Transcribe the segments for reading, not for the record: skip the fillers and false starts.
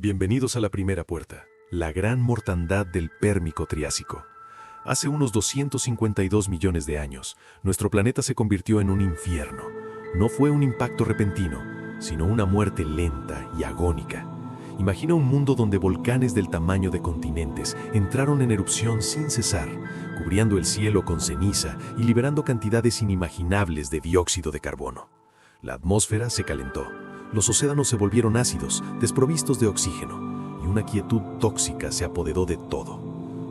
Bienvenidos a la primera puerta, la gran mortandad del Pérmico-Triásico. Hace unos 252 millones de años, nuestro planeta se convirtió en un infierno. No fue un impacto repentino, sino una muerte lenta y agónica. Imagina un mundo donde volcanes del tamaño de continentes entraron en erupción sin cesar, cubriendo el cielo con ceniza y liberando cantidades inimaginables de dióxido de carbono. La atmósfera se calentó. Los océanos se volvieron ácidos, desprovistos de oxígeno, y una quietud tóxica se apoderó de todo.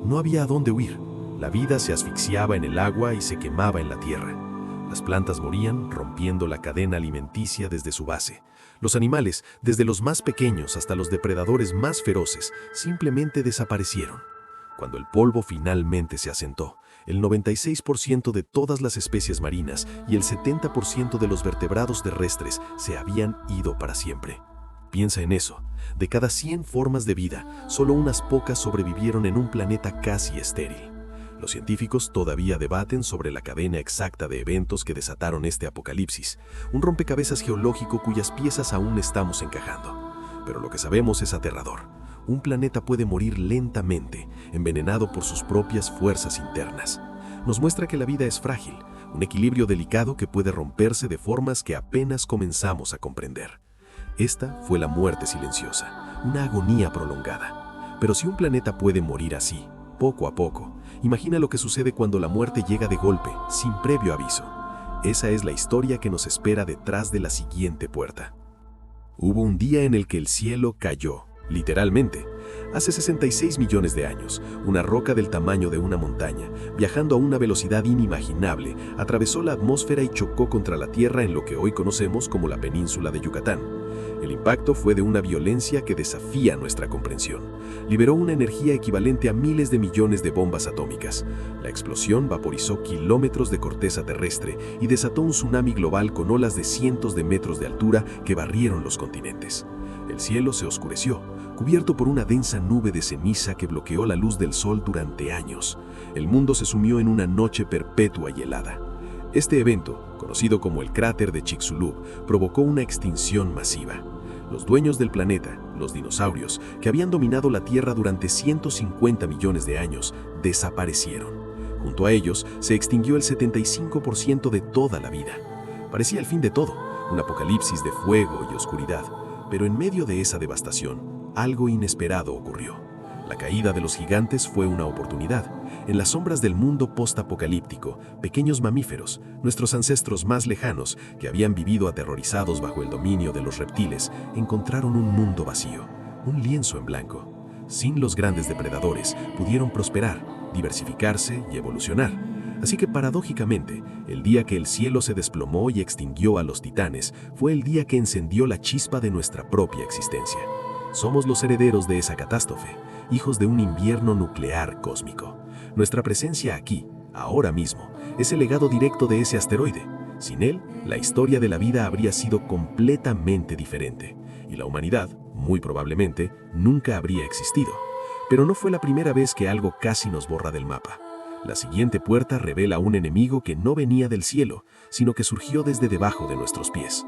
No había a dónde huir. La vida se asfixiaba en el agua y se quemaba en la tierra. Las plantas morían, rompiendo la cadena alimenticia desde su base. Los animales, desde los más pequeños hasta los depredadores más feroces, simplemente desaparecieron. Cuando el polvo finalmente se asentó, el 96% de todas las especies marinas y el 70% de los vertebrados terrestres se habían ido para siempre. Piensa en eso. De cada 100 formas de vida, solo unas pocas sobrevivieron en un planeta casi estéril. Los científicos todavía debaten sobre la cadena exacta de eventos que desataron este apocalipsis, un rompecabezas geológico cuyas piezas aún estamos encajando. Pero lo que sabemos es aterrador. Un planeta puede morir lentamente, envenenado por sus propias fuerzas internas. Nos muestra que la vida es frágil, un equilibrio delicado que puede romperse de formas que apenas comenzamos a comprender. Esta fue la muerte silenciosa, una agonía prolongada. Pero si un planeta puede morir así, poco a poco, imagina lo que sucede cuando la muerte llega de golpe, sin previo aviso. Esa es la historia que nos espera detrás de la siguiente puerta. Hubo un día en el que el cielo cayó. Literalmente, hace 66 millones de años, una roca del tamaño de una montaña, viajando a una velocidad inimaginable, atravesó la atmósfera y chocó contra la Tierra en lo que hoy conocemos como la península de Yucatán. El impacto fue de una violencia que desafía nuestra comprensión. Liberó una energía equivalente a miles de millones de bombas atómicas. La explosión vaporizó kilómetros de corteza terrestre y desató un tsunami global con olas de cientos de metros de altura que barrieron los continentes. El cielo se oscureció, cubierto por una densa nube de ceniza que bloqueó la luz del sol durante años. El mundo se sumió en una noche perpetua y helada. Este evento, conocido como el cráter de Chicxulub, provocó una extinción masiva. Los dueños del planeta, los dinosaurios, que habían dominado la Tierra durante 150 millones de años, desaparecieron. Junto a ellos, se extinguió el 75% de toda la vida. Parecía el fin de todo, un apocalipsis de fuego y oscuridad. Pero en medio de esa devastación, algo inesperado ocurrió. La caída de los gigantes fue una oportunidad. En las sombras del mundo postapocalíptico, pequeños mamíferos, nuestros ancestros más lejanos, que habían vivido aterrorizados bajo el dominio de los reptiles, encontraron un mundo vacío, un lienzo en blanco. Sin los grandes depredadores, pudieron prosperar, diversificarse y evolucionar. Así que paradójicamente, el día que el cielo se desplomó y extinguió a los titanes, fue el día que encendió la chispa de nuestra propia existencia. Somos los herederos de esa catástrofe, hijos de un invierno nuclear cósmico. Nuestra presencia aquí, ahora mismo, es el legado directo de ese asteroide. Sin él, la historia de la vida habría sido completamente diferente, y la humanidad, muy probablemente, nunca habría existido. Pero no fue la primera vez que algo casi nos borra del mapa. La siguiente puerta revela un enemigo que no venía del cielo, sino que surgió desde debajo de nuestros pies.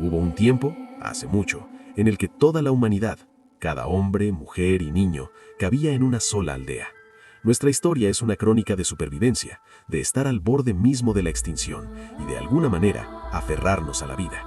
Hubo un tiempo, hace mucho, en el que toda la humanidad, cada hombre, mujer y niño, cabía en una sola aldea. Nuestra historia es una crónica de supervivencia, de estar al borde mismo de la extinción y de alguna manera aferrarnos a la vida.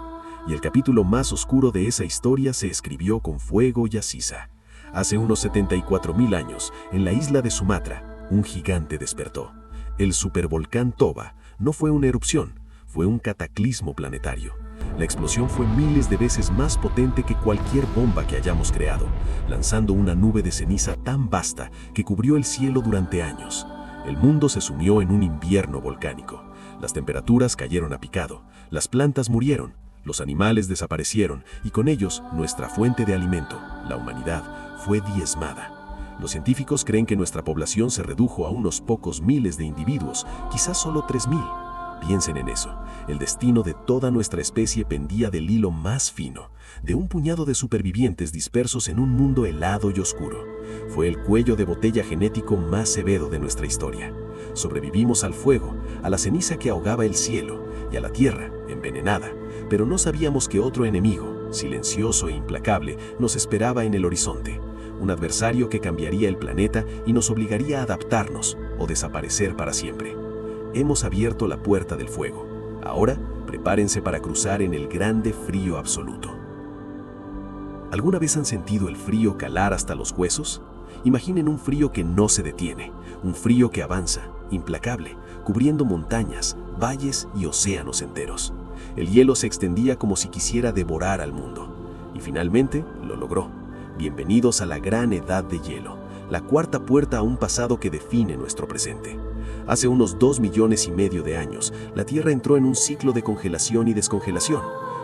Y el capítulo más oscuro de esa historia se escribió con fuego y asisa. Hace unos 74.000 años, en la isla de Sumatra, un gigante despertó. El supervolcán Toba no fue una erupción, fue un cataclismo planetario. La explosión fue miles de veces más potente que cualquier bomba que hayamos creado, lanzando una nube de ceniza tan vasta que cubrió el cielo durante años. El mundo se sumió en un invierno volcánico. Las temperaturas cayeron a picado, las plantas murieron, los animales desaparecieron y con ellos nuestra fuente de alimento, la humanidad, fue diezmada. Los científicos creen que nuestra población se redujo a unos pocos miles de individuos, quizás solo 3.000. Piensen en eso. El destino de toda nuestra especie pendía del hilo más fino, de un puñado de supervivientes dispersos en un mundo helado y oscuro. Fue el cuello de botella genético más severo de nuestra historia. Sobrevivimos al fuego, a la ceniza que ahogaba el cielo y a la tierra envenenada, pero no sabíamos que otro enemigo, silencioso e implacable, nos esperaba en el horizonte. Un adversario que cambiaría el planeta y nos obligaría a adaptarnos o desaparecer para siempre. Hemos abierto la puerta del fuego. Ahora, prepárense para cruzar en el grande frío absoluto. ¿Alguna vez han sentido el frío calar hasta los huesos? Imaginen un frío que no se detiene, un frío que avanza, implacable, cubriendo montañas, valles y océanos enteros. El hielo se extendía como si quisiera devorar al mundo. Y finalmente lo logró. Bienvenidos a la gran edad de hielo, la cuarta puerta a un pasado que define nuestro presente. Hace unos 2,5 millones de años, la Tierra entró en un ciclo de congelación y descongelación.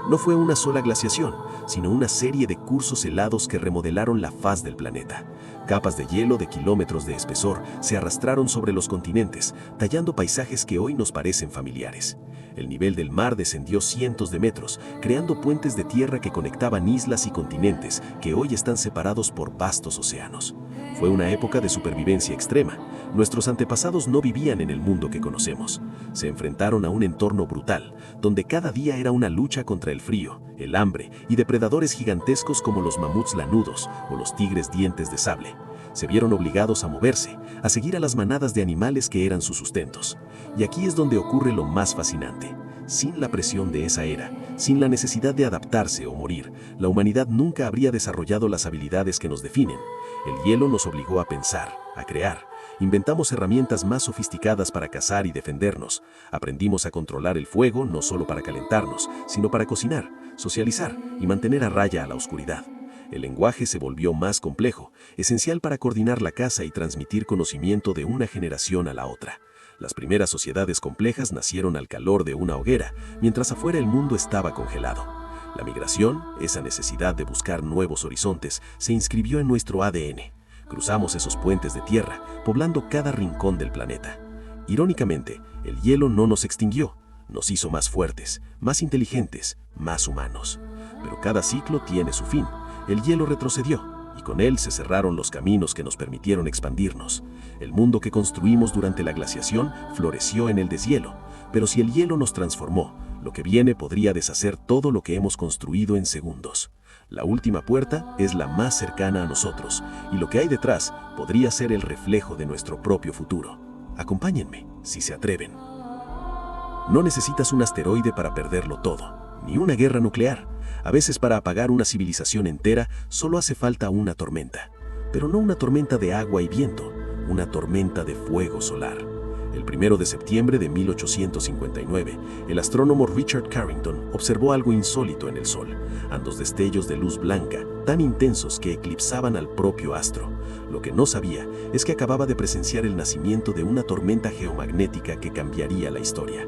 No fue una sola glaciación, sino una serie de cursos helados que remodelaron la faz del planeta. Capas de hielo de kilómetros de espesor se arrastraron sobre los continentes, tallando paisajes que hoy nos parecen familiares. El nivel del mar descendió cientos de metros, creando puentes de tierra que conectaban islas y continentes que hoy están separados por vastos océanos. Fue una época de supervivencia extrema. Nuestros antepasados no vivían en el mundo que conocemos. Se enfrentaron a un entorno brutal, donde cada día era una lucha contra el frío, el hambre y depredadores gigantescos como los mamuts lanudos o los tigres dientes de sable. Se vieron obligados a moverse, a seguir a las manadas de animales que eran sus sustentos. Y aquí es donde ocurre lo más fascinante. Sin la presión de esa era, sin la necesidad de adaptarse o morir, la humanidad nunca habría desarrollado las habilidades que nos definen. El hielo nos obligó a pensar, a crear. Inventamos herramientas más sofisticadas para cazar y defendernos. Aprendimos a controlar el fuego no solo para calentarnos, sino para cocinar, socializar y mantener a raya a la oscuridad. El lenguaje se volvió más complejo, esencial para coordinar la caza y transmitir conocimiento de una generación a la otra. Las primeras sociedades complejas nacieron al calor de una hoguera, mientras afuera el mundo estaba congelado. La migración, esa necesidad de buscar nuevos horizontes, se inscribió en nuestro ADN. Cruzamos esos puentes de tierra, poblando cada rincón del planeta. Irónicamente, el hielo no nos extinguió, nos hizo más fuertes, más inteligentes, más humanos. Pero cada ciclo tiene su fin. El hielo retrocedió, y con él se cerraron los caminos que nos permitieron expandirnos. El mundo que construimos durante la glaciación floreció en el deshielo, pero si el hielo nos transformó, lo que viene podría deshacer todo lo que hemos construido en segundos. La última puerta es la más cercana a nosotros, y lo que hay detrás podría ser el reflejo de nuestro propio futuro. Acompáñenme, si se atreven. No necesitas un asteroide para perderlo todo, ni una guerra nuclear. A veces para apagar una civilización entera solo hace falta una tormenta. Pero no una tormenta de agua y viento, una tormenta de fuego solar. El 1 de septiembre de 1859, el astrónomo Richard Carrington observó algo insólito en el Sol, andos destellos de luz blanca, tan intensos que eclipsaban al propio astro. Lo que no sabía es que acababa de presenciar el nacimiento de una tormenta geomagnética que cambiaría la historia.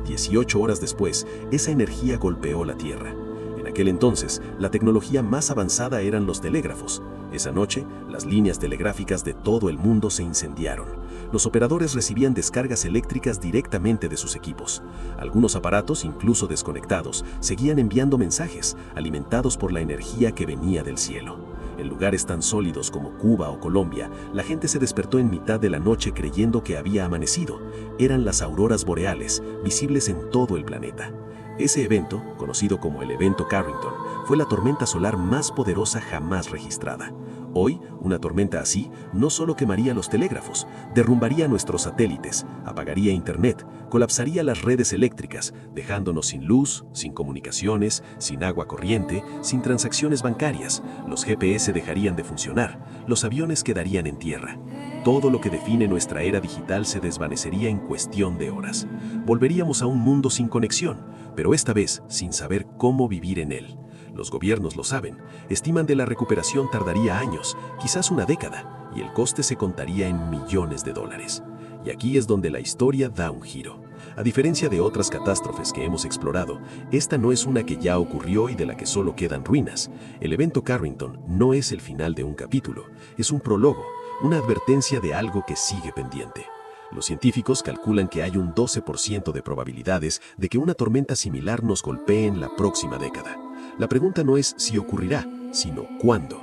18 horas después, esa energía golpeó la Tierra. En aquel entonces, la tecnología más avanzada eran los telégrafos. Esa noche, las líneas telegráficas de todo el mundo se incendiaron. Los operadores recibían descargas eléctricas directamente de sus equipos. Algunos aparatos, incluso desconectados, seguían enviando mensajes, alimentados por la energía que venía del cielo. En lugares tan sólidos como Cuba o Colombia, la gente se despertó en mitad de la noche creyendo que había amanecido. Eran las auroras boreales, visibles en todo el planeta. Ese evento, conocido como el evento Carrington, fue la tormenta solar más poderosa jamás registrada. Hoy, una tormenta así no solo quemaría los telégrafos, derrumbaría nuestros satélites, apagaría Internet, colapsaría las redes eléctricas, dejándonos sin luz, sin comunicaciones, sin agua corriente, sin transacciones bancarias. Los GPS dejarían de funcionar, los aviones quedarían en tierra. Todo lo que define nuestra era digital se desvanecería en cuestión de horas. Volveríamos a un mundo sin conexión, pero esta vez sin saber cómo vivir en él. Los gobiernos lo saben, estiman que la recuperación tardaría años, quizás una década, y el coste se contaría en millones de dólares. Y aquí es donde la historia da un giro. A diferencia de otras catástrofes que hemos explorado, esta no es una que ya ocurrió y de la que solo quedan ruinas. El evento Carrington no es el final de un capítulo, es un prólogo, una advertencia de algo que sigue pendiente. Los científicos calculan que hay un 12% de probabilidades de que una tormenta similar nos golpee en la próxima década. La pregunta no es si ocurrirá, sino cuándo.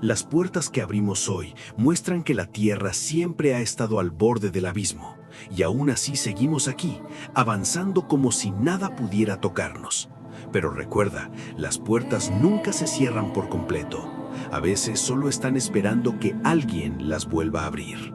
Las puertas que abrimos hoy muestran que la Tierra siempre ha estado al borde del abismo, y aún así seguimos aquí, avanzando como si nada pudiera tocarnos. Pero recuerda, las puertas nunca se cierran por completo. A veces solo están esperando que alguien las vuelva a abrir.